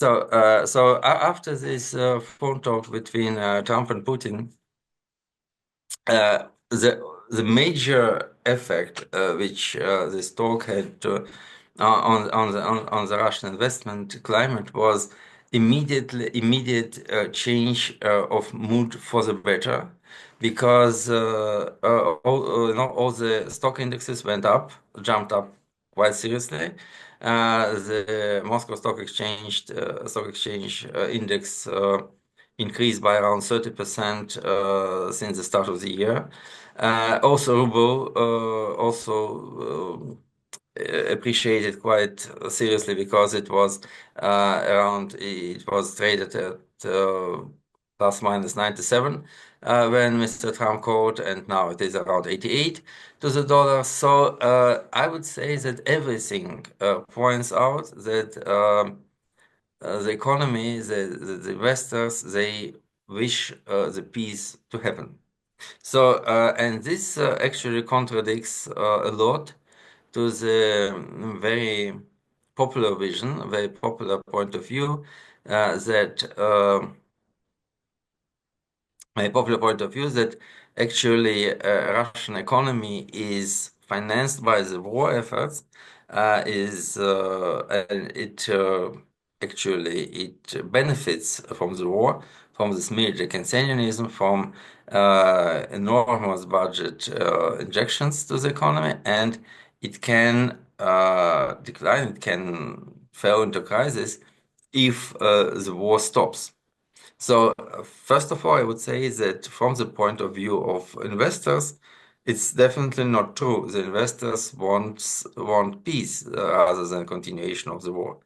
After this phone talk between Trump and Putin, the major effect which this talk had on the Russian investment climate was immediate change of mood for the better, because all the stock indexes jumped up quite seriously. The Moscow Stock Exchange index increased by around 30% since the start of the year. Also, ruble also appreciated quite seriously, because it was traded at plus minus 97 when Mr. Trump called, and now it is around 88 to the dollar. So I would say that everything points out that the economy, the investors, they wish the peace to happen. And this actually contradicts a lot to the very popular point of view, that my popular point of view is that actually Russian economy is financed by the war efforts, and it benefits from the war, from this military consensualism, from enormous budget injections to the economy, and it can decline, it can fall into crisis if the war stops. So, first of all, I would say that from the point of view of investors, it's definitely not true. The investors want peace rather than continuation of the war.